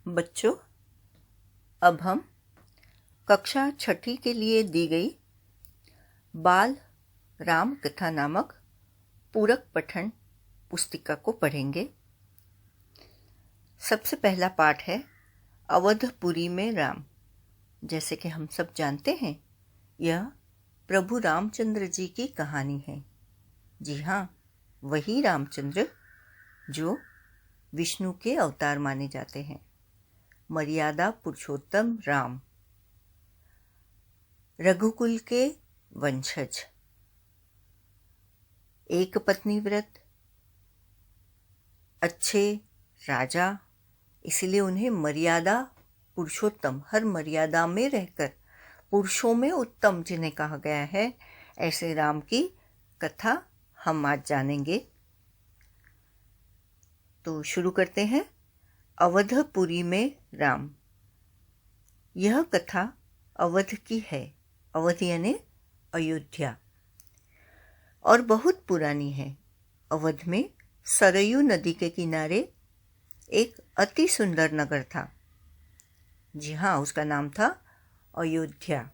बच्चों, अब हम कक्षा छठी के लिए दी गई बाल राम कथा नामक पूरक पठन पुस्तिका को पढ़ेंगे। सबसे पहला पाठ है अवधपुरी में राम। जैसे कि हम सब जानते हैं, यह प्रभु रामचंद्र जी की कहानी है। जी हाँ, वही रामचंद्र जो विष्णु के अवतार माने जाते हैं। मर्यादा पुरुषोत्तम राम, रघुकुल के वंशज, एक पत्नी व्रत, अच्छे राजा, इसलिए उन्हें मर्यादा पुरुषोत्तम, हर मर्यादा में रहकर पुरुषों में उत्तम जिन्हें कहा गया है, ऐसे राम की कथा हम आज जानेंगे। तो शुरू करते हैं। अवधपुरी में राम। यह कथा अवध की है। अवध यानी अयोध्या, और बहुत पुरानी है। अवध में सरयू नदी के किनारे एक अति सुंदर नगर था। जी हाँ, उसका नाम था अयोध्या,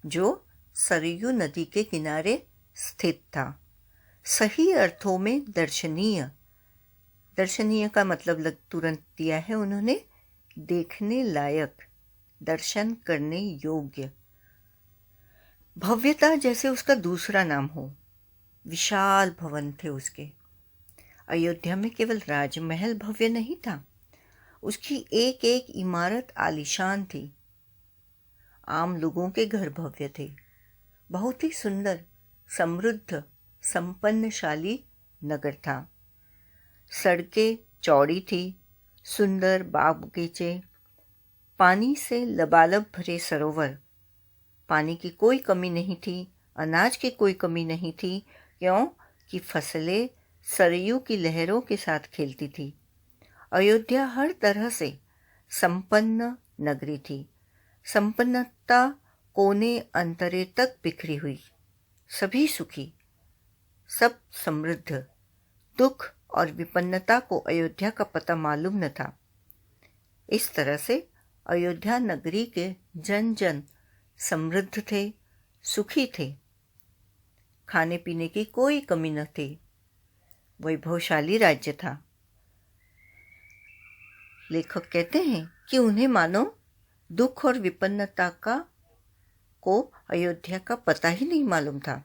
जो सरयू नदी के किनारे स्थित था। सही अर्थों में दर्शनीय। दर्शनीय का मतलब तुरंत दिया है उन्होंने, देखने लायक, दर्शन करने योग्य। भव्यता जैसे उसका दूसरा नाम हो। विशाल भवन थे उसके। अयोध्या में केवल राजमहल भव्य नहीं था, उसकी एक एक इमारत आलीशान थी। आम लोगों के घर भव्य थे। बहुत ही सुंदर, समृद्ध, संपन्नशाली नगर था। सड़कें चौड़ी थी, सुंदर बाग बगीचे, पानी से लबालब भरे सरोवर। पानी की कोई कमी नहीं थी, अनाज की कोई कमी नहीं थी, क्यों कि फसलें सरयू की लहरों के साथ खेलती थी। अयोध्या हर तरह से संपन्न नगरी थी। संपन्नता कोने अंतरे तक बिखरी हुई। सभी सुखी, सब समृद्ध। दुख और विपन्नता को अयोध्या का पता मालूम न था। इस तरह से अयोध्या नगरी के जन जन समृद्ध थे, सुखी थे। खाने पीने की कोई कमी न थी। वैभवशाली राज्य था। लेखक कहते हैं कि उन्हें मानो दुख और विपन्नता को अयोध्या का पता ही नहीं मालूम था,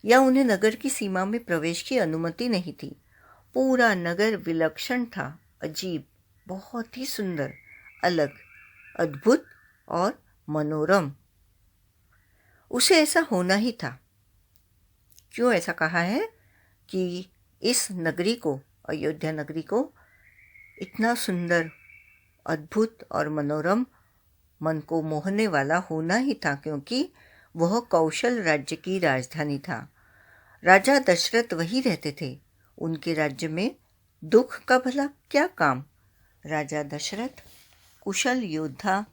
या उन्हें नगर की सीमा में प्रवेश की अनुमति नहीं थी। पूरा नगर विलक्षण था, अजीब, बहुत ही सुंदर, अलग, अद्भुत और मनोरम। उसे ऐसा होना ही था। क्यों ऐसा कहा है कि इस नगरी को, अयोध्या नगरी को इतना सुंदर, अद्भुत और मनोरम, मन को मोहने वाला होना ही था, क्योंकि वह कौशल राज्य की राजधानी था। राजा दशरथ वही रहते थे। उनके राज्य में दुख का भला क्या काम। राजा दशरथ कुशल योद्धा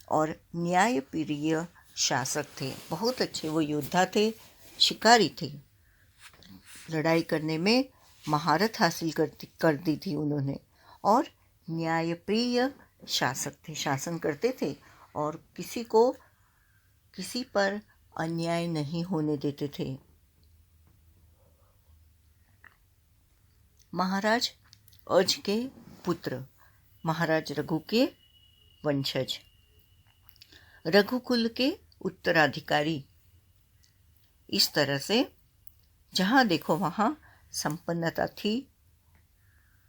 और न्यायप्रिय शासक थे। बहुत अच्छे वो योद्धा थे, शिकारी थे। लड़ाई करने में महारत हासिल कर दी थी उन्होंने, और न्यायप्रिय शासक थे, शासन करते थे और किसी पर अन्याय नहीं होने देते थे। महाराज अज के पुत्र, महाराज रघु के वंशज, रघुकुल के उत्तराधिकारी। इस तरह से जहाँ देखो वहाँ संपन्नता थी,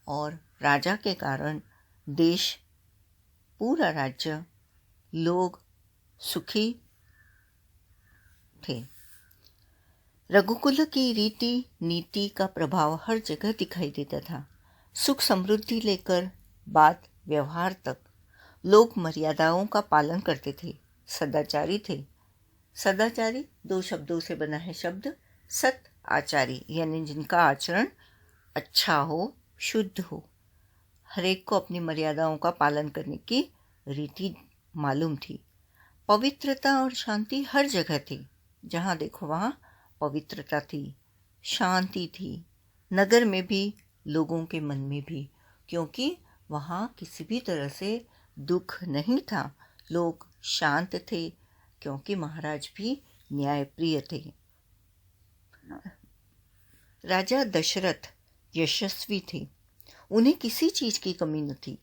और राजा के कारण देश, पूरा राज्य, लोग सुखी थे। रघुकुल की रीति नीति का प्रभाव हर जगह दिखाई देता था। सुख समृद्धि लेकर बात व्यवहार तक लोग मर्यादाओं का पालन करते थे, सदाचारी थे। सदाचारी दो शब्दों से बना है शब्द सत आचारी, यानी जिनका आचरण अच्छा हो, शुद्ध हो। हरेक को अपनी मर्यादाओं का पालन करने की रीति मालूम थी। पवित्रता और शांति हर जगह थी। जहाँ देखो वहाँ पवित्रता थी, शांति थी, नगर में भी, लोगों के मन में भी, क्योंकि वहाँ किसी भी तरह से दुख नहीं था। लोग शांत थे क्योंकि महाराज भी न्यायप्रिय थे। राजा दशरथ यशस्वी थे। उन्हें किसी चीज की कमी न थी।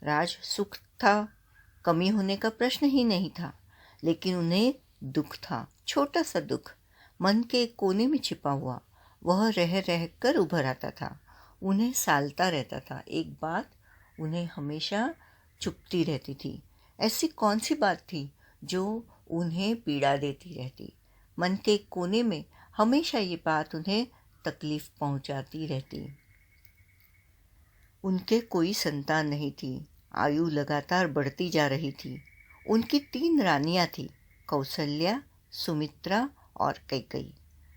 राज सुख था, कमी होने का प्रश्न ही नहीं था। लेकिन उन्हें दुख था, छोटा सा दुख, मन के एक कोने में छिपा हुआ। वह रह रह कर उभर आता था, उन्हें सालता रहता था। एक बात उन्हें हमेशा चुभती रहती थी। ऐसी कौन सी बात थी जो उन्हें पीड़ा देती रहती? मन के एक कोने में हमेशा ये बात उन्हें तकलीफ पहुंचाती रहती। उनके कोई संतान नहीं थी। आयु लगातार बढ़ती जा रही थी। उनकी 3 रानियां थी, कौशल्या, सुमित्रा और कैकेयी।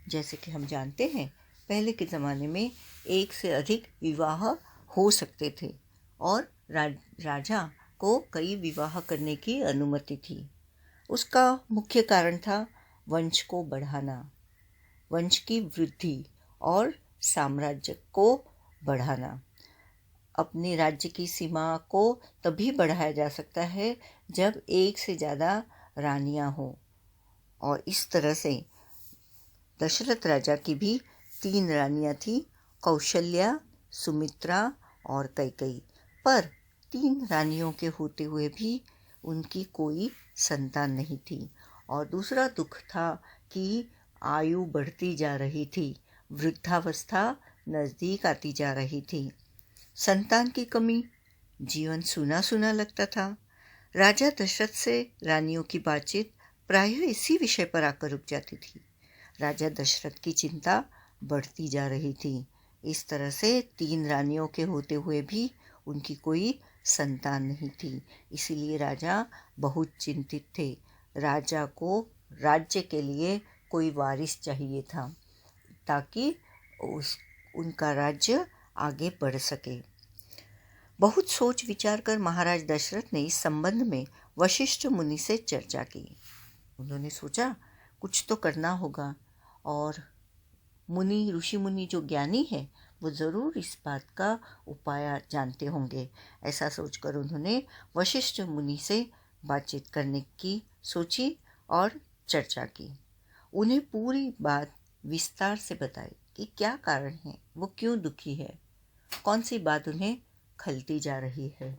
जैसे कि हम जानते हैं, पहले के ज़माने में एक से अधिक विवाह हो सकते थे और राजा को कई विवाह करने की अनुमति थी। उसका मुख्य कारण था वंश को बढ़ाना, वंश की वृद्धि और साम्राज्य को बढ़ाना। अपने राज्य की सीमा को तभी बढ़ाया जा सकता है जब एक से ज़्यादा रानियां हों। और इस तरह से दशरथ राजा की भी 3 रानियां थी, कौशल्या, सुमित्रा और कैकेयी। पर 3 रानियों के होते हुए भी उनकी कोई संतान नहीं थी। और दूसरा दुख था कि आयु बढ़ती जा रही थी, वृद्धावस्था नज़दीक आती जा रही थी। संतान की कमी, जीवन सूना सूना लगता था। राजा दशरथ से रानियों की बातचीत प्रायः इसी विषय पर आकर रुक जाती थी। राजा दशरथ की चिंता बढ़ती जा रही थी। इस तरह से 3 रानियों के होते हुए भी उनकी कोई संतान नहीं थी। इसीलिए राजा बहुत चिंतित थे। राजा को राज्य के लिए कोई वारिस चाहिए था ताकि उनका राज्य आगे बढ़ सके। बहुत सोच विचार कर महाराज दशरथ ने इस संबंध में वशिष्ठ मुनि से चर्चा की। उन्होंने सोचा कुछ तो करना होगा और ऋषि मुनि जो ज्ञानी है वो ज़रूर इस बात का उपाय जानते होंगे। ऐसा सोचकर उन्होंने वशिष्ठ मुनि से बातचीत करने की सोची और चर्चा की। उन्हें पूरी बात विस्तार से बताई कि क्या कारण है, वो क्यों दुखी है, कौन सी बात उन्हें खलती जा रही है।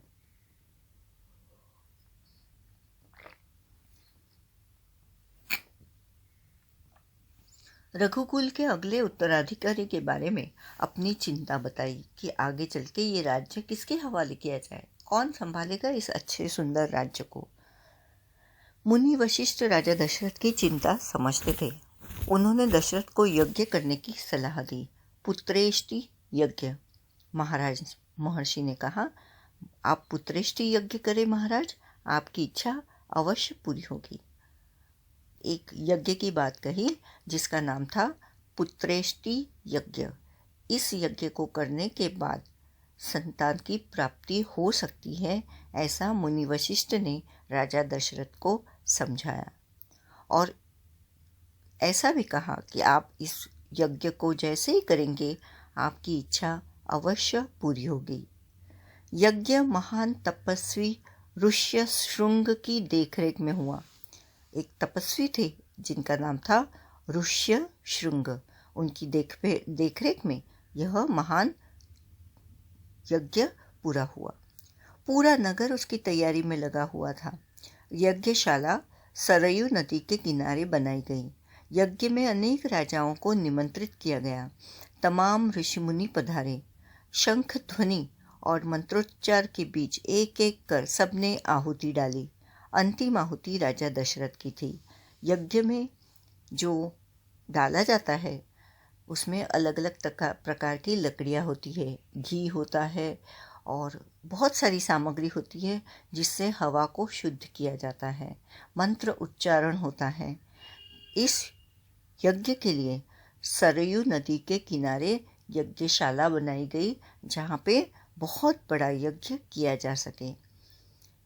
रघुकुल के अगले उत्तराधिकारी के बारे में अपनी चिंता बताई कि आगे चल के ये राज्य किसके हवाले किया जाए, कौन संभालेगा इस अच्छे सुंदर राज्य को। मुनि वशिष्ठ राजा दशरथ की चिंता समझते थे। उन्होंने दशरथ को यज्ञ करने की सलाह दी। पुत्रेष्टि यज्ञ। महाराज महर्षि ने कहा, आप पुत्रेष्टि यज्ञ करें महाराज, आपकी इच्छा अवश्य पूरी होगी। एक यज्ञ की बात कही जिसका नाम था पुत्रेष्टि यज्ञ। इस यज्ञ को करने के बाद संतान की प्राप्ति हो सकती है, ऐसा मुनि वशिष्ठ ने राजा दशरथ को समझाया। और ऐसा भी कहा कि आप इस यज्ञ को जैसे ही करेंगे आपकी इच्छा अवश्य पूरी होगी। यज्ञ महान तपस्वी ऋष्यशृंग की देखरेख में हुआ। एक तपस्वी थे जिनका नाम था ऋष्यशृंग। उनकी देखरेख में यह महान यज्ञ पूरा हुआ। पूरा नगर उसकी तैयारी में लगा हुआ था। यज्ञशाला सरयू नदी के किनारे बनाई गई। यज्ञ में अनेक राजाओं को निमंत्रित किया गया। तमाम ऋषि मुनि पधारे। शंख ध्वनि और मंत्रोच्चार के बीच एक एक कर सबने आहुति डाली। अंतिम आहुति राजा दशरथ की थी। यज्ञ में जो डाला जाता है उसमें अलग अलग प्रकार की लकड़ियाँ होती है, घी होता है और बहुत सारी सामग्री होती है जिससे हवा को शुद्ध किया जाता है। मंत्र उच्चारण होता है। इस यज्ञ के लिए सरयू नदी के किनारे यज्ञशाला बनाई गई जहाँ पे बहुत बड़ा यज्ञ किया जा सके।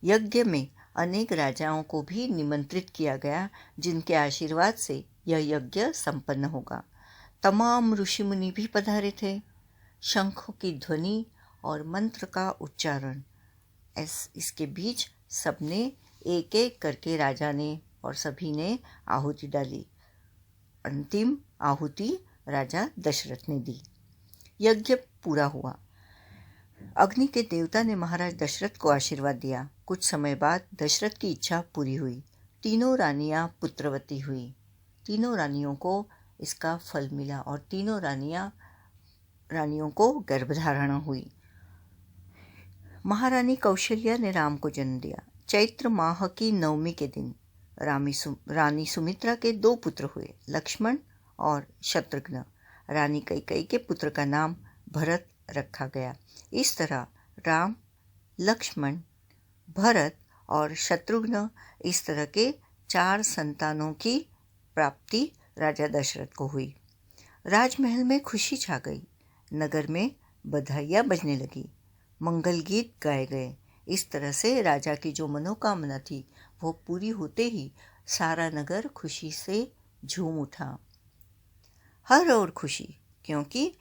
यज्ञ में अनेक राजाओं को भी निमंत्रित किया गया जिनके आशीर्वाद से यह यज्ञ संपन्न होगा। तमाम ऋषि मुनि भी पधारे थे। शंखों की ध्वनि और मंत्र का उच्चारण। इसके बीच सबने एक एक करके राजा ने और सभी ने आहुति डाली। अंतिम आहुति राजा दशरथ ने दी। यज्ञ पूरा हुआ। अग्नि के देवता ने महाराज दशरथ को आशीर्वाद दिया। कुछ समय बाद दशरथ की इच्छा पूरी हुई। तीनों रानियां पुत्रवती हुई। तीनों रानियों को इसका फल मिला और तीनों रानियों को गर्भधारण हुई। महारानी कौशल्या ने राम को जन्म दिया। चैत्र माह की नवमी के दिन रानी सुमित्रा के 2 पुत्र हुए, लक्ष्मण और शत्रुघ्न। रानी कैकेयी के पुत्र का नाम भरत रखा गया। इस तरह राम, लक्ष्मण, भरत और शत्रुघ्न इस तरह के 4 संतानों की प्राप्ति राजा दशरथ को हुई। राजमहल में खुशी छा गई। नगर में बधाइयाँ बजने लगी, मंगल गीत गाए गए। इस तरह से राजा की जो मनोकामना थी वो पूरी होते ही सारा नगर खुशी से झूम उठा। हर ओर खुशी, क्योंकि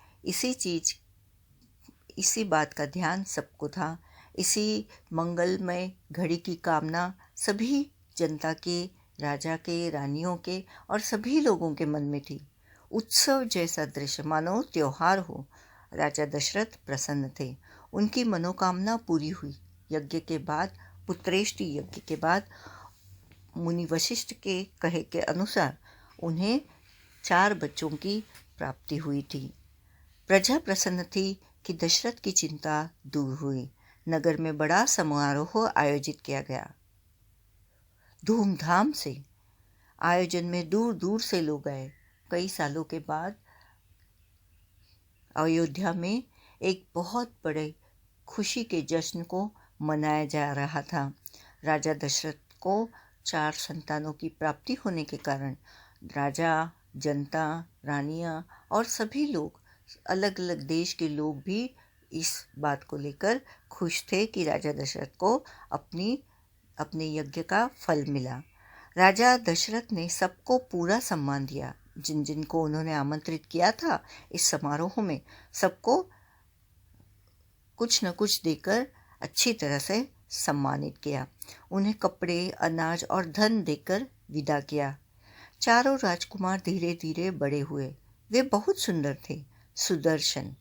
इसी बात का ध्यान सबको था। इसी मंगलमय घड़ी की कामना सभी जनता के, राजा के, रानियों के और सभी लोगों के मन में थी। उत्सव जैसा दृश्य, मानो त्योहार हो। राजा दशरथ प्रसन्न थे। उनकी मनोकामना पूरी हुई। यज्ञ के बाद, पुत्रेष्टि यज्ञ के बाद, मुनि वशिष्ठ के कहे के अनुसार उन्हें 4 बच्चों की प्राप्ति हुई थी। प्रजा प्रसन्न थी कि दशरथ की चिंता दूर हुई। नगर में बड़ा समारोह आयोजित किया गया। धूमधाम से आयोजन में दूर दूर से लोग आए। कई सालों के बाद अयोध्या में एक बहुत बड़े खुशी के जश्न को मनाया जा रहा था। राजा दशरथ को 4 संतानों की प्राप्ति होने के कारण राजा, जनता, रानियां और सभी लोग, अलग अलग देश के लोग भी इस बात को लेकर खुश थे कि राजा दशरथ को अपने यज्ञ का फल मिला। राजा दशरथ ने सबको पूरा सम्मान दिया। जिन जिन को उन्होंने आमंत्रित किया था इस समारोह में, सबको कुछ न कुछ देकर अच्छी तरह से सम्मानित किया। उन्हें कपड़े, अनाज और धन देकर विदा किया। 4 राजकुमार धीरे धीरे बड़े हुए। वे बहुत सुंदर थे, सुदर्शन।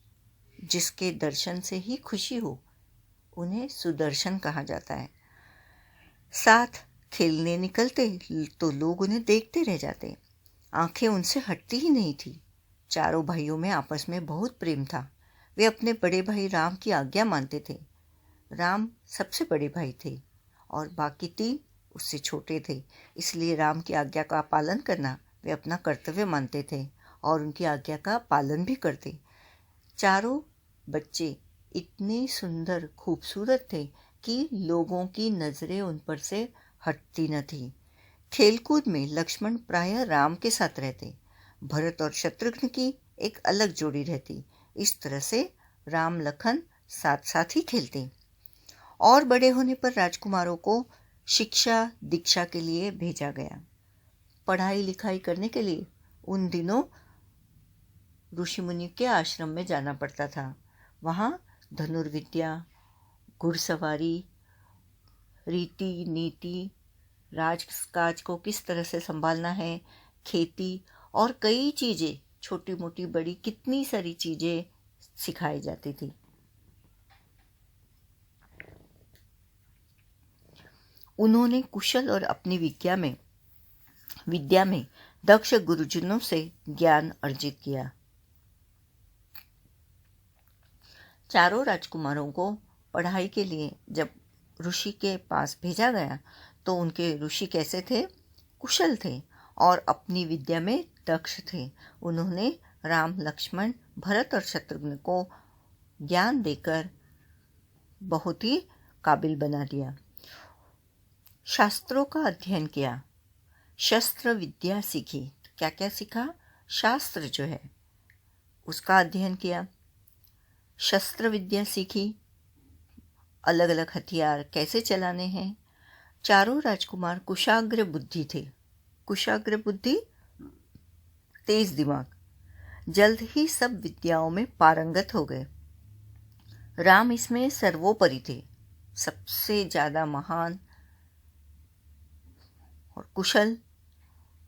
जिसके दर्शन से ही खुशी हो, उन्हें सुदर्शन कहा जाता है। साथ खेलने निकलते तो लोग उन्हें देखते रह जाते। आंखें उनसे हटती ही नहीं थी। 4 भाइयों में आपस में बहुत प्रेम था। वे अपने बड़े भाई राम की आज्ञा मानते थे। राम सबसे बड़े भाई थे और बाकी 3 उससे छोटे थे। इसलिए राम की आज्ञा का पालन करना वे अपना कर्तव्य मानते थे और उनकी आज्ञा का पालन भी करते। 4 बच्चे इतने सुंदर, खूबसूरत थे कि लोगों की नज़रें उन पर से हटती न थी। खेलकूद में लक्ष्मण प्रायः राम के साथ रहते। भरत और शत्रुघ्न की एक अलग जोड़ी रहती। इस तरह से राम लखन साथ साथ ही खेलते। और बड़े होने पर राजकुमारों को शिक्षा दीक्षा के लिए भेजा गया। पढ़ाई लिखाई करने के लिए उन दिनों ऋषि मुनि के आश्रम में जाना पड़ता था। वहाँ धनुर्विद्या, घुड़सवारी, रीति नीति, राजकाज को किस तरह से संभालना है, खेती और कई चीज़ें, छोटी मोटी बड़ी कितनी सारी चीज़ें सिखाई जाती थी। उन्होंने कुशल और अपनी विद्या में दक्ष गुरुजनों से ज्ञान अर्जित किया। 4 राजकुमारों को पढ़ाई के लिए जब ऋषि के पास भेजा गया तो उनके ऋषि कैसे थे? कुशल थे और अपनी विद्या में दक्ष थे। उन्होंने राम, लक्ष्मण, भरत और शत्रुघ्न को ज्ञान देकर बहुत ही काबिल बना दिया। शास्त्रों का अध्ययन किया, शस्त्र विद्या सीखी। क्या क्या सीखा? शास्त्र जो है उसका अध्ययन किया, शस्त्र विद्या सीखी, अलग अलग हथियार कैसे चलाने हैं। 4 राजकुमार कुशाग्र बुद्धि थे। कुशाग्र बुद्धि, तेज दिमाग। जल्द ही सब विद्याओं में पारंगत हो गए। राम इसमें सर्वोपरि थे, सबसे ज़्यादा महान और कुशल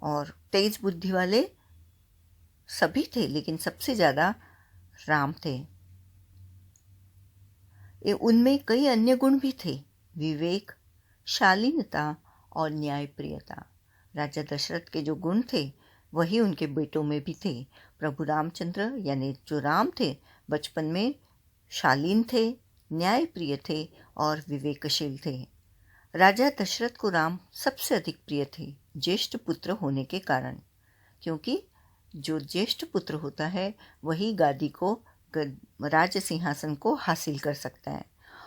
और तेज बुद्धि वाले सभी थे, लेकिन सबसे ज़्यादा राम थे। उनमें कई अन्य गुण भी थे, विवेक, शालीनता और न्यायप्रियता। राजा दशरथ के जो गुण थे वही उनके बेटों में भी थे। प्रभु रामचंद्र यानी जो राम थे बचपन में शालीन थे, न्यायप्रिय थे और विवेकशील थे। राजा दशरथ को राम सबसे अधिक प्रिय थे, ज्येष्ठ पुत्र होने के कारण, क्योंकि जो ज्येष्ठ पुत्र होता है वही गादी को, राज सिंहासन को हासिल कर सकता है।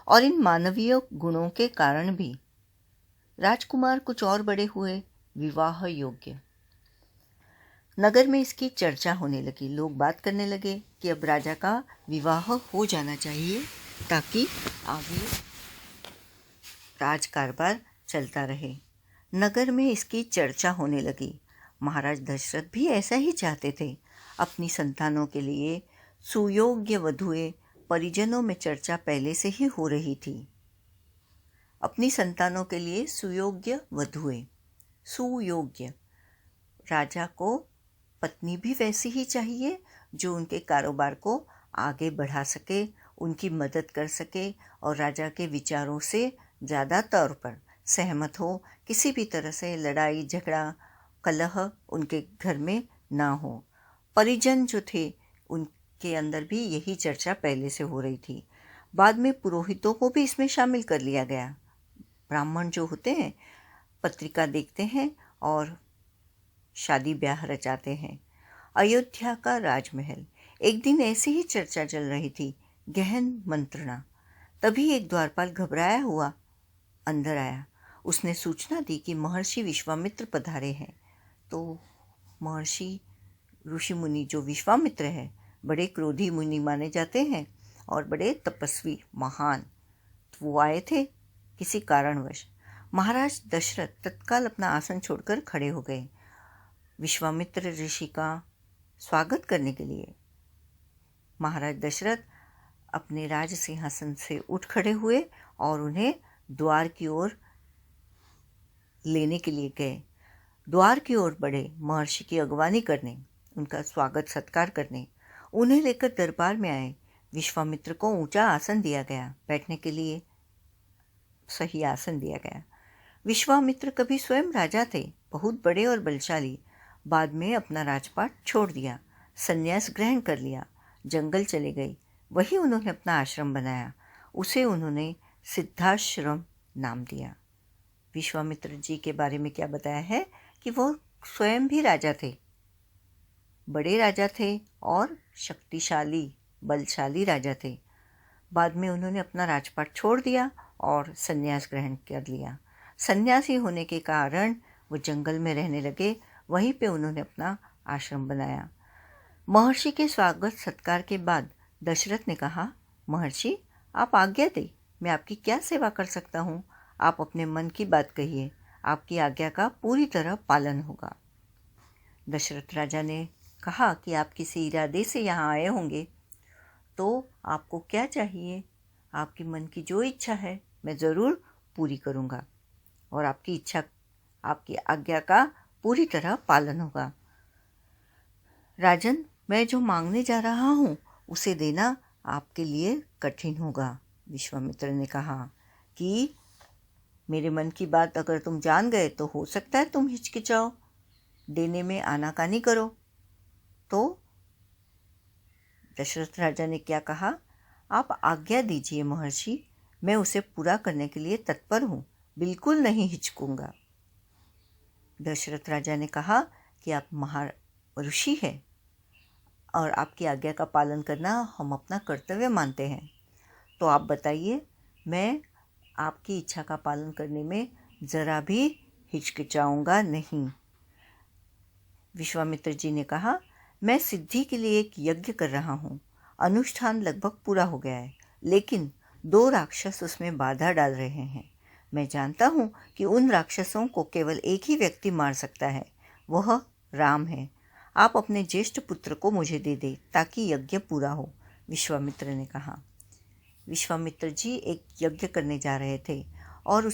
और इन मानवीय गुणों के कारण भी राजकुमार कुछ और बड़े हुए, विवाह योग्य। नगर में इसकी चर्चा होने लगी। लोग बात करने लगे कि अब राजा का विवाह हो जाना चाहिए ताकि आगे राज कारभार चलता रहे। नगर में इसकी चर्चा होने लगी। महाराज दशरथ भी ऐसा ही चाहते थे। अपनी संतानों के लिए सुयोग्य वधुएं, परिजनों में चर्चा पहले से ही हो रही थी। अपनी संतानों के लिए सुयोग्य वधुएं, सुयोग्य। राजा को पत्नी भी वैसी ही चाहिए जो उनके कारोबार को आगे बढ़ा सके, उनकी मदद कर सके और राजा के विचारों से ज़्यादा तौर पर सहमत हो। किसी भी तरह से लड़ाई झगड़ा कलह उनके घर में ना हो। परिजन जो थे उनके अंदर भी यही चर्चा पहले से हो रही थी। बाद में पुरोहितों को भी इसमें शामिल कर लिया गया। ब्राह्मण जो होते हैं पत्रिका देखते हैं और शादी ब्याह रचाते हैं। अयोध्या का राजमहल। एक दिन ऐसी ही चर्चा चल रही थी, गहन मंत्रणा। तभी एक द्वारपाल घबराया हुआ अंदर आया। उसने सूचना दी कि महर्षि विश्वामित्र पधारे हैं। तो महर्षि ऋषि मुनि जो विश्वामित्र है, बड़े क्रोधी मुनि माने जाते हैं और बड़े तपस्वी महान, तो वो आए थे किसी कारणवश। महाराज दशरथ तत्काल अपना आसन छोड़कर खड़े हो गए विश्वामित्र ऋषि का स्वागत करने के लिए। महाराज दशरथ अपने राज सिंहासन से उठ खड़े हुए और उन्हें द्वार की ओर लेने के लिए गए। द्वार की ओर बढ़े महर्षि की अगवानी करने, उनका स्वागत सत्कार करने। उन्हें लेकर दरबार में आए। विश्वामित्र को ऊंचा आसन दिया गया, बैठने के लिए सही आसन दिया गया। विश्वामित्र कभी स्वयं राजा थे, बहुत बड़े और बलशाली। बाद में अपना राजपाट छोड़ दिया, संन्यास ग्रहण कर लिया, जंगल चले गए। वही उन्होंने अपना आश्रम बनाया। उसे उन्होंने सिद्धाश्रम नाम दिया। विश्वामित्र जी के बारे में क्या बताया है कि वो स्वयं भी राजा थे, बड़े राजा थे और शक्तिशाली बलशाली राजा थे। बाद में उन्होंने अपना राजपाट छोड़ दिया और संन्यास ग्रहण कर लिया। सन्यासी होने के कारण वो जंगल में रहने लगे। वहीं पे उन्होंने अपना आश्रम बनाया। महर्षि के स्वागत सत्कार के बाद दशरथ ने कहा, महर्षि आप आज्ञा दें, मैं आपकी क्या सेवा कर सकता हूँ। आप अपने मन की बात कहिए, आपकी आज्ञा का पूरी तरह पालन होगा। दशरथ राजा ने कहा कि आप किसी इरादे से यहाँ आए होंगे, तो आपको क्या चाहिए? आपकी मन की जो इच्छा है मैं ज़रूर पूरी करूँगा और आपकी इच्छा, आपकी आज्ञा का पूरी तरह पालन होगा। राजन, मैं जो मांगने जा रहा हूँ उसे देना आपके लिए कठिन होगा। विश्वामित्र ने कहा कि मेरे मन की बात अगर तुम जान गए तो हो सकता है तुम हिचकिचाओ, देने में आनाकानी करो। तो दशरथ राजा ने क्या कहा, आप आज्ञा दीजिए महर्षि, मैं उसे पूरा करने के लिए तत्पर हूँ, बिल्कुल नहीं हिचकूंगा। दशरथ राजा ने कहा कि आप महर्षि हैं और आपकी आज्ञा का पालन करना हम अपना कर्तव्य मानते हैं। तो आप बताइए, मैं आपकी इच्छा का पालन करने में ज़रा भी हिचकिचाऊंगा नहीं। विश्वामित्र जी ने कहा, मैं सिद्धि के लिए एक यज्ञ कर रहा हूँ। अनुष्ठान लगभग पूरा हो गया है, लेकिन 2 राक्षस उसमें बाधा डाल रहे हैं। मैं जानता हूँ कि उन राक्षसों को केवल एक ही व्यक्ति मार सकता है, वह राम है। आप अपने ज्येष्ठ पुत्र को मुझे दे दे ताकि यज्ञ पूरा हो। विश्वामित्र ने कहा। विश्वामित्र जी एक यज्ञ करने जा रहे थे और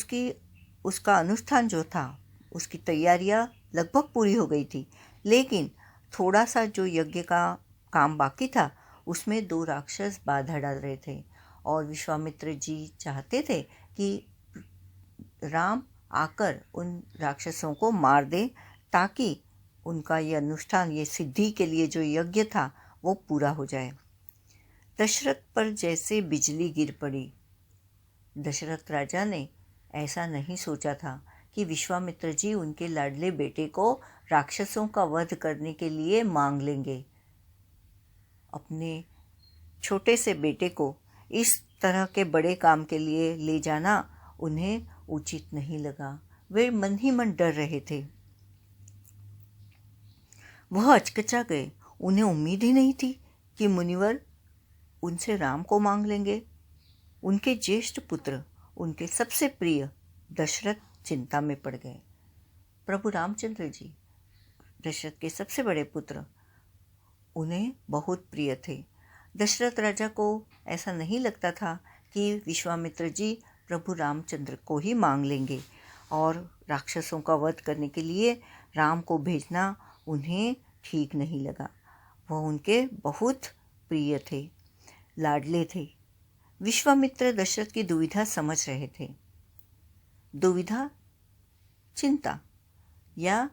उसका अनुष्ठान जो था, उसकी तैयारियां लगभग पूरी हो गई थी, लेकिन थोड़ा सा जो यज्ञ का काम बाकी था उसमें 2 राक्षस बाधा डाल रहे थे और विश्वामित्र जी चाहते थे कि राम आकर उन राक्षसों को मार दे ताकि उनका ये अनुष्ठान, ये सिद्धि के लिए जो यज्ञ था वो पूरा हो जाए। दशरथ पर जैसे बिजली गिर पड़ी। दशरथ राजा ने ऐसा नहीं सोचा था कि विश्वामित्र जी उनके लाडले बेटे को राक्षसों का वध करने के लिए मांग लेंगे। अपने छोटे से बेटे को इस तरह के बड़े काम के लिए ले जाना उन्हें उचित नहीं लगा। वे मन ही मन डर रहे थे। वह अचकचा गए। उन्हें उम्मीद ही नहीं थी कि मुनिवर उनसे राम को मांग लेंगे। उनके ज्येष्ठ पुत्र, उनके सबसे प्रिय दशरथ चिंता में पड़ गए। प्रभु रामचंद्र जी, दशरथ के सबसे बड़े पुत्र, उन्हें बहुत प्रिय थे। दशरथ राजा को ऐसा नहीं लगता था कि विश्वामित्र जी प्रभु रामचंद्र को ही मांग लेंगे और राक्षसों का वध करने के लिए राम को भेजना उन्हें ठीक नहीं लगा। वह उनके बहुत प्रिय थे, लाडले थे। विश्वामित्र दशरथ की दुविधा समझ रहे थे। दुविधा, चिंता या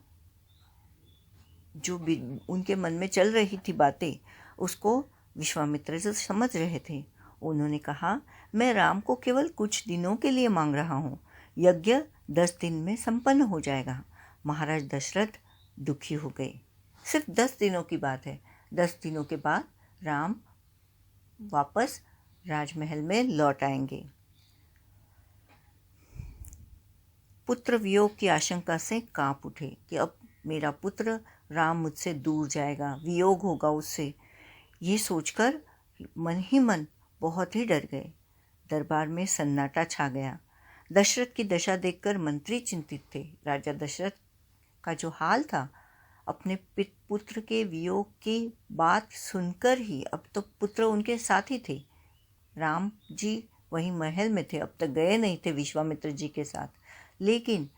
जो भी उनके मन में चल रही थी बातें, उसको विश्वामित्र जी समझ रहे थे। उन्होंने कहा, मैं राम को केवल कुछ दिनों के लिए मांग रहा हूँ। यज्ञ 10 दिन में संपन्न हो जाएगा। महाराज दशरथ दुखी हो गए। सिर्फ 10 दिनों की बात है। 10 दिनों के बाद राम वापस राजमहल में लौट आएंगे। पुत्र वियोग की आशंका से कांप उठे कि अब मेरा पुत्र राम मुझसे दूर जाएगा, वियोग होगा उससे। ये सोचकर मन ही मन बहुत ही डर गए। दरबार में सन्नाटा छा गया। दशरथ की दशा देखकर मंत्री चिंतित थे। राजा दशरथ का जो हाल था, अपने पुत्र के वियोग की बात सुनकर ही, अब तो पुत्र उनके साथ ही थे, राम जी वहीं महल में थे, अब तक गए नहीं थे विश्वामित्र जी के साथ, लेकिन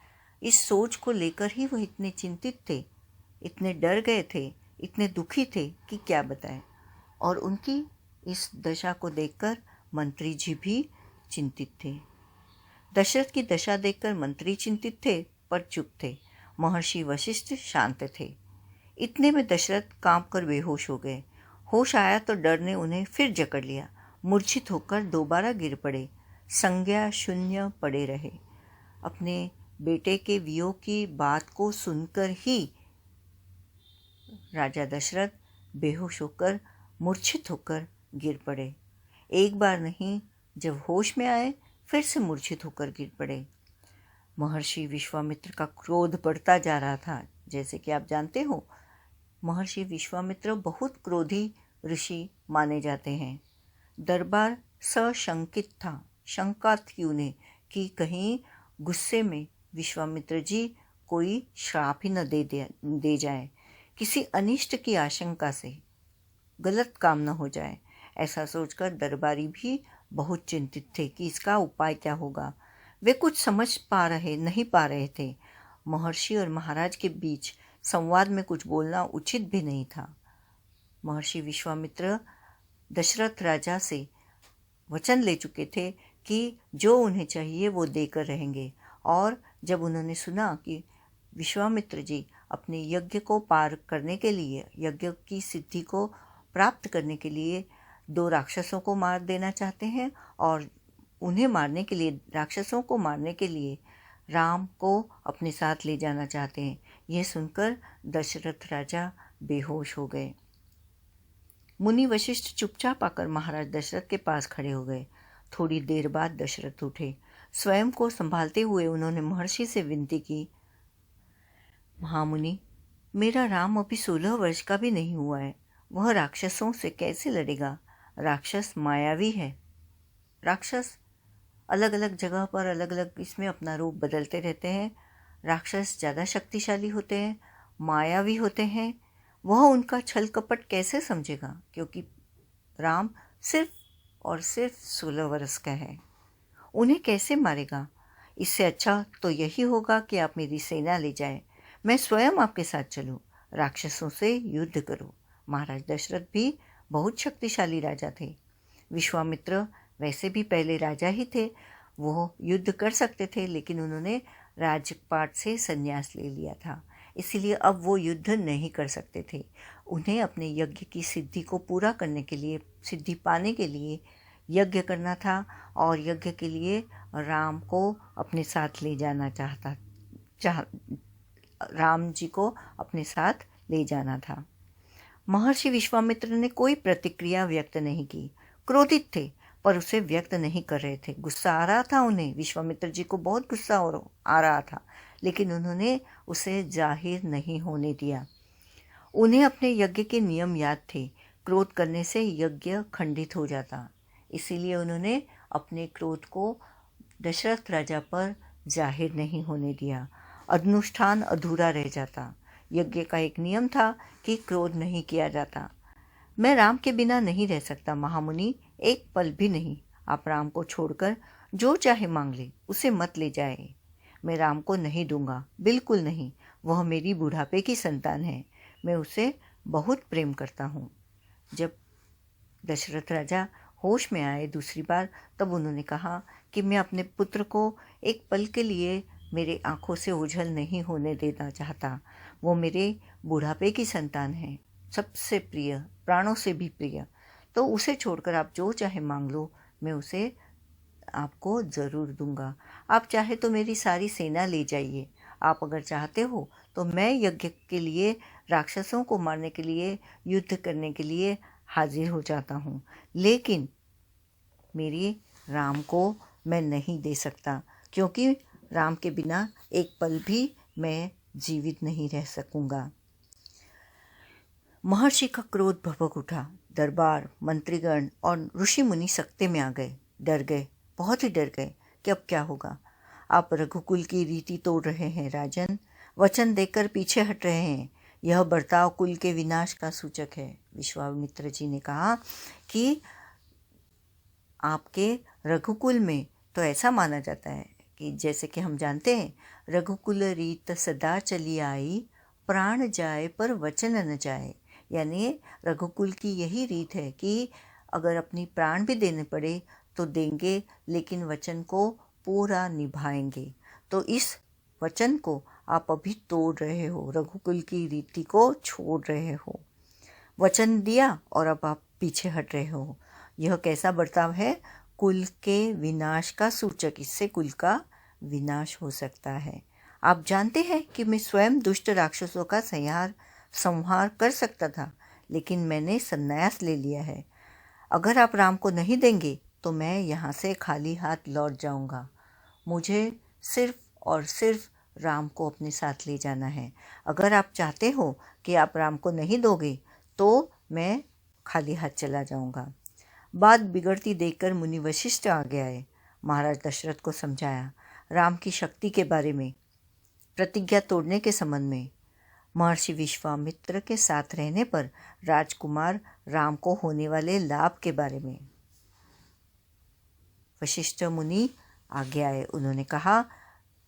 इस सोच को लेकर ही वह इतने चिंतित थे, इतने डर गए थे, इतने दुखी थे कि क्या बताएं। और उनकी इस दशा को देखकर मंत्री जी भी चिंतित थे। दशरथ की दशा देखकर मंत्री चिंतित थे पर चुप थे। महर्षि वशिष्ठ शांत थे। इतने में दशरथ कांप कर बेहोश हो गए। होश आया तो डर ने उन्हें फिर जकड़ लिया। मूर्छित होकर दोबारा गिर पड़े। संज्ञा शून्य पड़े रहे। अपने बेटे के वियोग की बात को सुनकर ही राजा दशरथ बेहोश होकर, मूर्छित होकर गिर पड़े। एक बार नहीं, जब होश में आए फिर से मूर्छित होकर गिर पड़े। महर्षि विश्वामित्र का क्रोध बढ़ता जा रहा था। जैसे कि आप जानते हो, महर्षि विश्वामित्र बहुत क्रोधी ऋषि माने जाते हैं। दरबार सशंकित था। शंका थी उन्हें कि कहीं गुस्से में विश्वामित्र जी कोई श्राप ही न दे जाए, किसी अनिष्ट की आशंका से गलत काम न हो जाए। ऐसा सोचकर दरबारी भी बहुत चिंतित थे कि इसका उपाय क्या होगा। वे कुछ समझ नहीं पा रहे थे। महर्षि और महाराज के बीच संवाद में कुछ बोलना उचित भी नहीं था। महर्षि विश्वामित्र दशरथ राजा से वचन ले चुके थे कि जो उन्हें चाहिए वो देकर रहेंगे। और जब उन्होंने सुना कि विश्वामित्र जी अपने यज्ञ को पार करने के लिए, यज्ञ की सिद्धि को प्राप्त करने के लिए 2 राक्षसों को मार देना चाहते हैं और उन्हें मारने के लिए, राक्षसों को मारने के लिए राम को अपने साथ ले जाना चाहते हैं, यह सुनकर दशरथ राजा बेहोश हो गए। मुनि वशिष्ठ चुपचाप आकर महाराज दशरथ के पास खड़े हो गए। थोड़ी देर बाद दशरथ उठे। स्वयं को संभालते हुए उन्होंने महर्षि से विनती की, महामुनि, मेरा राम अभी 16 वर्ष का भी नहीं हुआ है। वह राक्षसों से कैसे लड़ेगा? राक्षस मायावी है। राक्षस अलग अलग जगह पर अलग अलग इसमें अपना रूप बदलते रहते हैं। राक्षस ज़्यादा शक्तिशाली होते हैं, मायावी होते हैं। वह उनका छल कपट कैसे समझेगा? क्योंकि राम सिर्फ और सिर्फ 16 वर्ष का है। उन्हें कैसे मारेगा? इससे अच्छा तो यही होगा कि आप मेरी सेना ले जाए, मैं स्वयं आपके साथ चलूं, राक्षसों से युद्ध करूं। महाराज दशरथ भी बहुत शक्तिशाली राजा थे। विश्वामित्र वैसे भी पहले राजा ही थे, वो युद्ध कर सकते थे, लेकिन उन्होंने राजपाट से संन्यास ले लिया था, इसीलिए अब वो युद्ध नहीं कर सकते थे। उन्हें अपने यज्ञ की सिद्धि को पूरा करने के लिए, सिद्धि पाने के लिए यज्ञ करना था, और यज्ञ के लिए राम को अपने साथ ले जाना राम जी को अपने साथ ले जाना था। महर्षि विश्वामित्र ने कोई प्रतिक्रिया व्यक्त नहीं की। क्रोधित थे, पर उसे व्यक्त नहीं कर रहे थे। गुस्सा आ रहा था उन्हें, विश्वामित्र जी को बहुत गुस्सा आ रहा था, लेकिन उन्होंने उसे जाहिर नहीं होने दिया। उन्हें अपने यज्ञ के नियम याद थे। क्रोध करने से यज्ञ खंडित हो जाता, इसीलिए उन्होंने अपने क्रोध को दशरथ राजा पर जाहिर नहीं होने दिया। अनुष्ठान अधूरा रह जाता। यज्ञ का एक नियम था कि क्रोध नहीं किया जाता। मैं राम के बिना नहीं रह सकता महामुनि, एक पल भी नहीं। आप राम को छोड़कर जो चाहे मांग ले, उसे मत ले जाए। मैं राम को नहीं दूंगा, बिल्कुल नहीं। वह मेरी बुढ़ापे की संतान है, मैं उसे बहुत प्रेम करता हूँ। जब दशरथ राजा होश में आए दूसरी बार, तब उन्होंने कहा कि मैं अपने पुत्र को एक पल के लिए मेरे आंखों से ओझल नहीं होने देना चाहता। वो मेरे बुढ़ापे की संतान है, सबसे प्रिय, प्राणों से भी प्रिय। तो उसे छोड़कर आप जो चाहे मांग लो, मैं उसे आपको ज़रूर दूंगा। आप चाहे तो मेरी सारी सेना ले जाइए। आप अगर चाहते हो तो मैं यज्ञ के लिए, राक्षसों को मारने के लिए, युद्ध करने के लिए हाजिर हो जाता हूँ, लेकिन मेरी राम को मैं नहीं दे सकता, क्योंकि राम के बिना एक पल भी मैं जीवित नहीं रह सकूँगा। महर्षि का क्रोध भभक उठा। दरबार, मंत्रीगण और ऋषि मुनि सकते में आ गए, डर गए, बहुत ही डर गए कि अब क्या होगा। आप रघुकुल की रीति तोड़ रहे हैं राजन, वचन देकर पीछे हट रहे हैं। यह बर्ताव कुल के विनाश का सूचक है। विश्वामित्र जी ने कहा कि आपके रघुकुल में तो ऐसा माना जाता है कि जैसे कि हम जानते हैं, रघुकुल रीत सदा चली आई, प्राण जाए पर वचन न जाए। यानी रघुकुल की यही रीत है कि अगर अपनी प्राण भी देने पड़े तो देंगे, लेकिन वचन को पूरा निभाएंगे। तो इस वचन को आप अभी तोड़ रहे हो, रघुकुल की रीति को छोड़ रहे हो। वचन दिया और अब आप पीछे हट रहे हो। यह कैसा बर्ताव है? कुल के विनाश का सूचक। इससे कुल का विनाश हो सकता है। आप जानते हैं कि मैं स्वयं दुष्ट राक्षसों का संहार कर सकता था, लेकिन मैंने संन्यास ले लिया है। अगर आप राम को नहीं देंगे तो मैं यहाँ से खाली हाथ लौट जाऊँगा। मुझे सिर्फ और सिर्फ राम को अपने साथ ले जाना है। अगर आप चाहते हो कि आप राम को नहीं दोगे तो मैं खाली हाथ चला जाऊँगा। बात बिगड़ती देखकर मुनि वशिष्ठ आगे आए। महाराज दशरथ को समझाया राम की शक्ति के बारे में, प्रतिज्ञा तोड़ने के संबंध में, महर्षि विश्वामित्र के साथ रहने पर राजकुमार राम को होने वाले लाभ के बारे में। वशिष्ठ मुनि आगे आए। उन्होंने कहा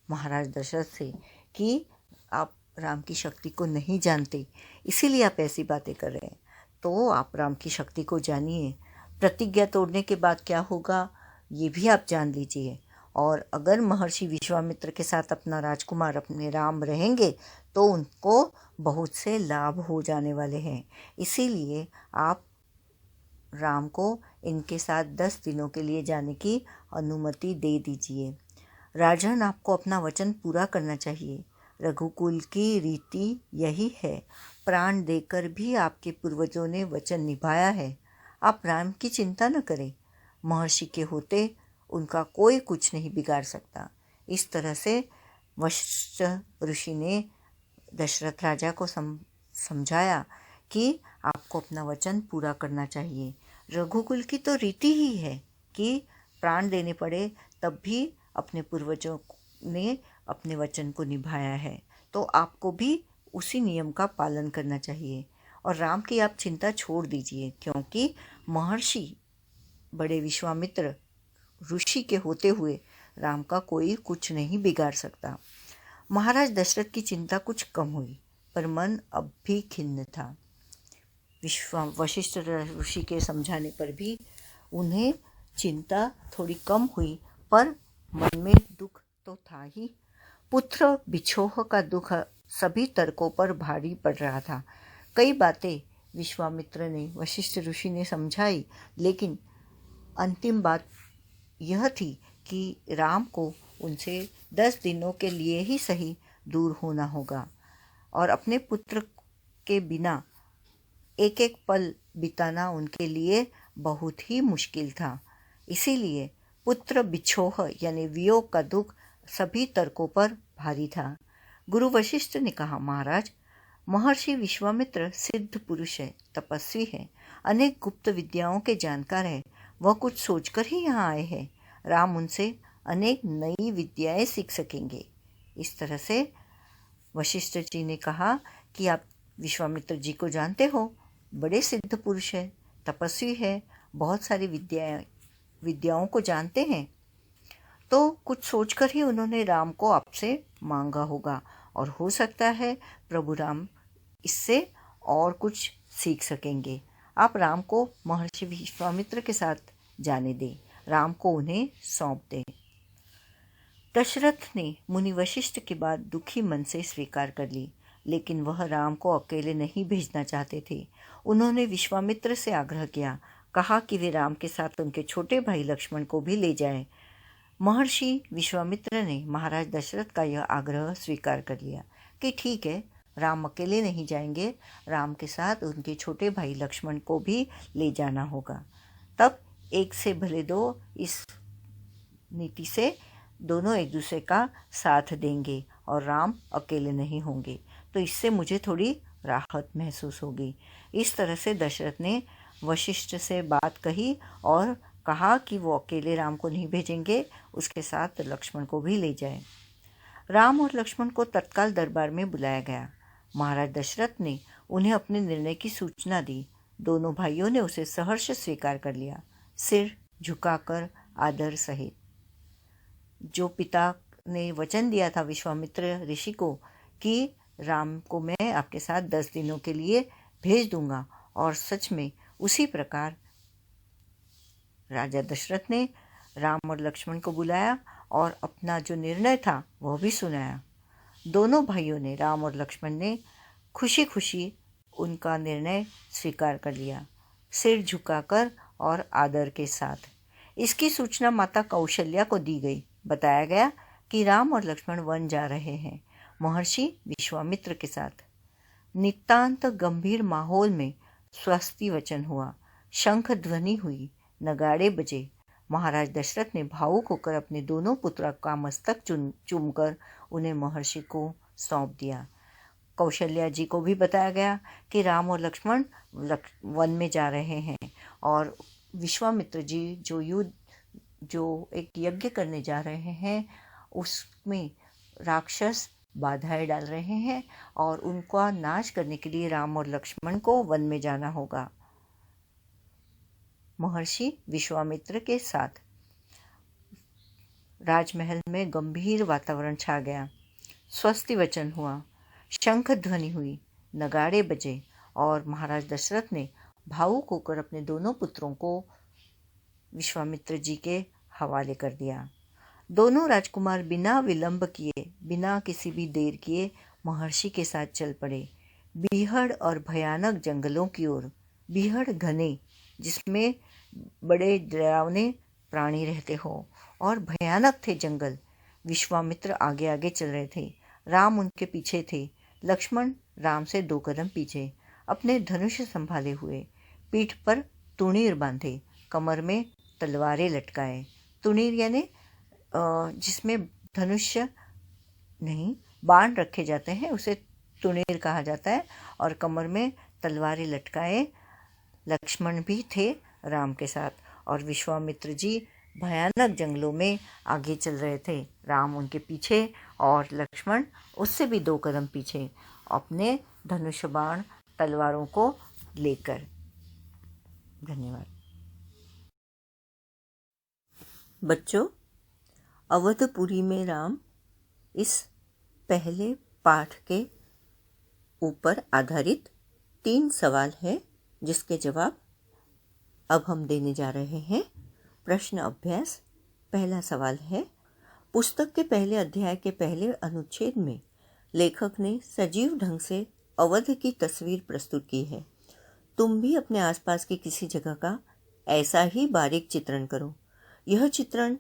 महाराज दशरथ से कि आप राम की शक्ति को नहीं जानते, इसीलिए आप ऐसी बातें कर रहे हैं। तो आप राम की शक्ति को जानिए। प्रतिज्ञा तोड़ने के बाद क्या होगा ये भी आप जान लीजिए। और अगर महर्षि विश्वामित्र के साथ अपना राजकुमार अपने राम रहेंगे तो उनको बहुत से लाभ हो जाने वाले हैं। इसीलिए आप राम को इनके साथ 10 दिनों के लिए जाने की अनुमति दे दीजिए। राजन, आपको अपना वचन पूरा करना चाहिए। रघुकुल की रीति यही है। प्राण देकर भी आपके पूर्वजों ने वचन निभाया है। आप राम की चिंता न करें। महर्षि के होते उनका कोई कुछ नहीं बिगाड़ सकता। इस तरह से वशिष्ठ ऋषि ने दशरथ राजा को समझाया कि आपको अपना वचन पूरा करना चाहिए। रघुकुल की तो रीति ही है कि प्राण देने पड़े तब भी अपने पूर्वजों ने अपने वचन को निभाया है, तो आपको भी उसी नियम का पालन करना चाहिए। और राम की आप चिंता छोड़ दीजिए, क्योंकि महर्षि बड़े विश्वामित्र ऋषि के होते हुए राम का कोई कुछ नहीं बिगाड़ सकता। महाराज दशरथ की चिंता कुछ कम हुई, पर मन अब भी खिन्न था। वशिष्ठ ऋषि के समझाने पर भी उन्हें चिंता थोड़ी कम हुई, पर मन में दुख तो था ही। पुत्र बिछोह का दुख सभी तर्कों पर भारी पड़ रहा था। कई बातें विश्वामित्र ने वशिष्ठ ऋषि ने समझाई, लेकिन अंतिम बात यह थी कि राम को उनसे 10 दिनों के लिए ही सही दूर होना होगा और अपने पुत्र के बिना एक एक पल बिताना उनके लिए बहुत ही मुश्किल था। इसीलिए पुत्र बिछोह यानी वियोग का दुख सभी तर्कों पर भारी था। गुरु वशिष्ठ ने कहा, महाराज, महर्षि विश्वामित्र सिद्ध पुरुष है, तपस्वी है, अनेक गुप्त विद्याओं के जानकार है। वह कुछ सोचकर ही यहाँ आए हैं। राम उनसे अनेक नई विद्याएं सीख सकेंगे। इस तरह से वशिष्ठ जी ने कहा कि आप विश्वामित्र जी को जानते हो, बड़े सिद्ध पुरुष है, तपस्वी है, बहुत सारी विद्याओं को जानते हैं, तो कुछ सोचकर ही उन्होंने राम को आपसे मांगा होगा और हो सकता है प्रभु राम इससे और कुछ सीख सकेंगे। आप राम को महर्षि विश्वामित्र के साथ जाने दें, राम को उन्हें सौंप दें। दशरथ ने मुनि वशिष्ठ की बात दुखी मन से स्वीकार कर ली, लेकिन वह राम को अकेले नहीं भेजना चाहते थे। उन्होंने विश्वामित्र से आग्रह किया, कहा कि वे राम के साथ उनके छोटे भाई लक्ष्मण को भी ले जाएं। महर्षि विश्वामित्र ने महाराज दशरथ का यह आग्रह स्वीकार कर लिया कि ठीक है, राम अकेले नहीं जाएंगे, राम के साथ उनके छोटे भाई लक्ष्मण को भी ले जाना होगा। तब एक से भले दो, इस नीति से दोनों एक दूसरे का साथ देंगे और राम अकेले नहीं होंगे, तो इससे मुझे थोड़ी राहत महसूस होगी। इस तरह से दशरथ ने वशिष्ठ से बात कही और कहा कि वो अकेले राम को नहीं भेजेंगे, उसके साथ लक्ष्मण को भी ले जाएं। राम और लक्ष्मण को तत्काल दरबार में बुलाया गया। महाराज दशरथ ने उन्हें अपने निर्णय की सूचना दी। दोनों भाइयों ने उसे सहर्ष स्वीकार कर लिया, सिर झुकाकर आदर सहित। जो पिता ने वचन दिया था विश्वामित्र ऋषि को कि राम को मैं आपके साथ 10 दिनों के लिए भेज दूंगा, और सच में उसी प्रकार राजा दशरथ ने राम और लक्ष्मण को बुलाया और अपना जो निर्णय था वह भी सुनाया। दोनों भाइयों ने, राम और लक्ष्मण ने, खुशी खुशी उनका निर्णय स्वीकार कर लिया, सिर झुकाकर और आदर के साथ। इसकी सूचना माता कौशल्या को दी गई। बताया गया कि राम और लक्ष्मण वन जा रहे हैं महर्षि विश्वामित्र के साथ। नितांत गंभीर माहौल में स्वस्ति वचन हुआ, शंख ध्वनि हुई, नगाड़े बजे। महाराज दशरथ ने भावुक होकर अपने दोनों पुत्रों का मस्तक चूमकर उन्हें महर्षि को सौंप दिया। कौशल्या जी को भी बताया गया कि राम और लक्ष्मण वन में जा रहे हैं और विश्वामित्र जी जो एक यज्ञ करने जा रहे हैं उसमें राक्षस बाधाएं डाल रहे हैं और उनका नाश करने के लिए राम और लक्ष्मण को वन में जाना होगा महर्षि विश्वामित्र के साथ। राजमहल में गंभीर वातावरण छा गया, स्वस्ति वचन हुआ, शंख ध्वनि हुई, नगाड़े बजे और महाराज दशरथ ने भावुक होकर अपने दोनों पुत्रों को विश्वामित्र जी के हवाले कर दिया। दोनों राजकुमार बिना विलंब किए, बिना किसी भी देर किए महर्षि के साथ चल पड़े, बीहड़ और भयानक जंगलों की ओर। बीहड़ घने, जिसमें बड़े डरावने प्राणी रहते हो, और भयानक थे जंगल। विश्वामित्र आगे आगे चल रहे थे, राम उनके पीछे थे। लक्ष्मण राम से 2 कदम पीछे, अपने धनुष संभाले हुए, पीठ पर तुणीर बांधे, कमर में तलवारें लटकाए। तुणीर यानी जिसमें धनुष्य नहीं, बाण रखे जाते हैं, उसे तुणीर कहा जाता है। और कमर में तलवारें लटकाए लक्ष्मण भी थे राम के साथ, और विश्वामित्र जी भयानक जंगलों में आगे चल रहे थे। राम उनके पीछे और लक्ष्मण उससे भी 2 कदम पीछे, अपने धनुष बाण तलवारों को लेकर। धन्यवाद। बच्चों, अवधपुरी में राम इस पहले पाठ के ऊपर आधारित 3 सवाल है जिसके जवाब अब हम देने जा रहे हैं। प्रश्न अभ्यास। पहला सवाल है, पुस्तक के पहले अध्याय के पहले अनुच्छेद में लेखक ने सजीव ढंग से अवध की तस्वीर प्रस्तुत की है। तुम भी अपने आसपास की किसी जगह का ऐसा ही बारीक चित्रण करो। यह चित्रण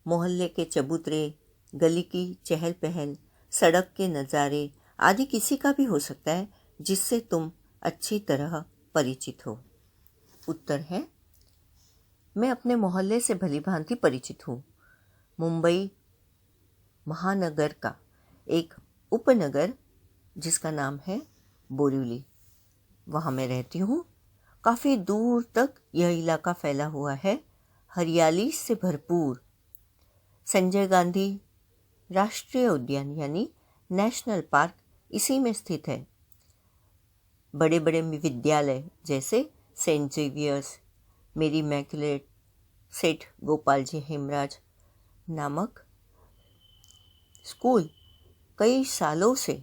मोहल्ले के चबूतरे, गली की चहल पहल, सड़क के नज़ारे आदि किसी का भी हो सकता है जिससे तुम अच्छी तरह परिचित हो। उत्तर है, मैं अपने मोहल्ले से भलीभांति परिचित हूँ। मुंबई महानगर का एक उपनगर जिसका नाम है बोरिवली, वहाँ मैं रहती हूँ। काफ़ी दूर तक यह इलाका फैला हुआ है, हरियाली से भरपूर। संजय गांधी राष्ट्रीय उद्यान यानी नेशनल पार्क इसी में स्थित है। बड़े बड़े विद्यालय जैसे सेंट जेवियर्स, मेरी इमैक्युलेट, सेठ गोपाल जी हेमराज नामक स्कूल कई सालों से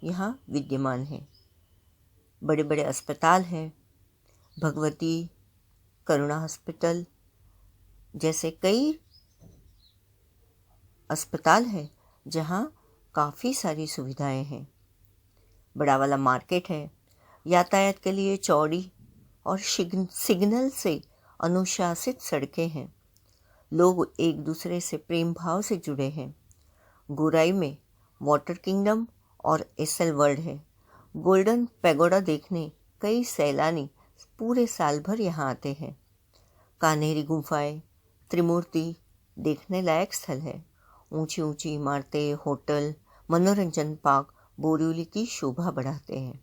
यहाँ विद्यमान हैं। बड़े बड़े अस्पताल हैं, भगवती करुणा हॉस्पिटल जैसे कई अस्पताल हैं जहाँ काफ़ी सारी सुविधाएं हैं। बड़ा वाला मार्केट है, यातायात के लिए चौड़ी और सिग्नल से अनुशासित सड़कें हैं। लोग एक दूसरे से प्रेम भाव से जुड़े हैं। गोराई में वाटर किंगडम और एसएल वर्ल्ड है। गोल्डन पैगोडा देखने कई सैलानी पूरे साल भर यहाँ आते हैं। कान्हेरी गुफाएं, त्रिमूर्ति देखने लायक स्थल है। ऊंची ऊंची इमारतें, होटल, मनोरंजन पार्क बोरिवली की शोभा बढ़ाते हैं।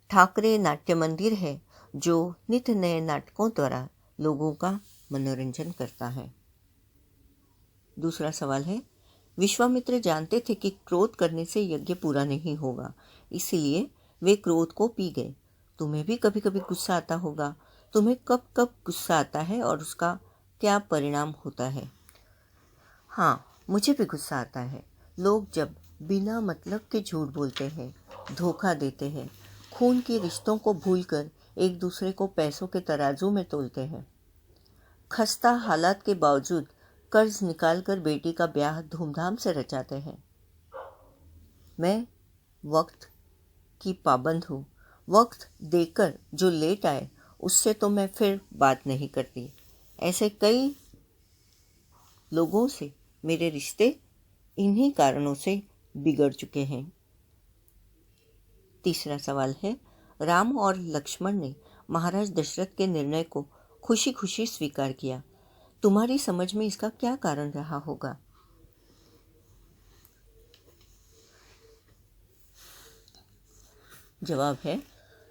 ठाकरे नाट्य मंदिर है जो नित्य नए नाटकों द्वारा लोगों का मनोरंजन करता है। दूसरा सवाल है, विश्वामित्र जानते थे कि क्रोध करने से यज्ञ पूरा नहीं होगा, इसलिए वे क्रोध को पी गए। तुम्हें भी कभी कभी गुस्सा आता होगा। तुम्हें कब कब गुस्सा आता है और उसका क्या परिणाम होता है? हाँ, मुझे भी गुस्सा आता है। लोग जब बिना मतलब के झूठ बोलते हैं, धोखा देते हैं, खून के रिश्तों को भूलकर एक दूसरे को पैसों के तराजू में तोलते हैं। खस्ता हालात के बावजूद कर्ज निकालकर बेटी का ब्याह धूमधाम से रचाते हैं। मैं वक्त की पाबंद हूँ। वक्त देकर जो लेट आए उससे तो मैं फिर बात नहीं करती। ऐसे कई लोगों से मेरे रिश्ते इन्हीं कारणों से बिगड़ चुके हैं। तीसरा सवाल है, राम और लक्ष्मण ने महाराज दशरथ के निर्णय को खुशी खुशी स्वीकार किया। तुम्हारी समझ में इसका क्या कारण रहा होगा? जवाब है,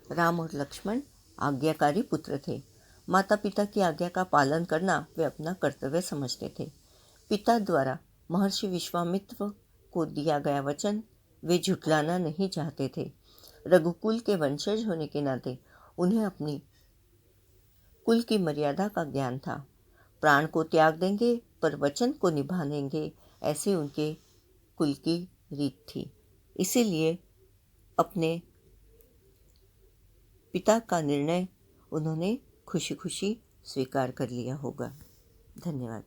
राम और लक्ष्मण आज्ञाकारी पुत्र थे। माता पिता की आज्ञा का पालन करना वे अपना कर्तव्य समझते थे। पिता द्वारा महर्षि विश्वामित्र को दिया गया वचन वे झुठलाना नहीं चाहते थे। रघुकुल के वंशज होने के नाते उन्हें अपनी कुल की मर्यादा का ज्ञान था। प्राण को त्याग देंगे पर वचन को निभाएंगे, ऐसी उनके कुल की रीत थी। इसीलिए अपने पिता का निर्णय उन्होंने खुशी खुशी स्वीकार कर लिया होगा। धन्यवाद।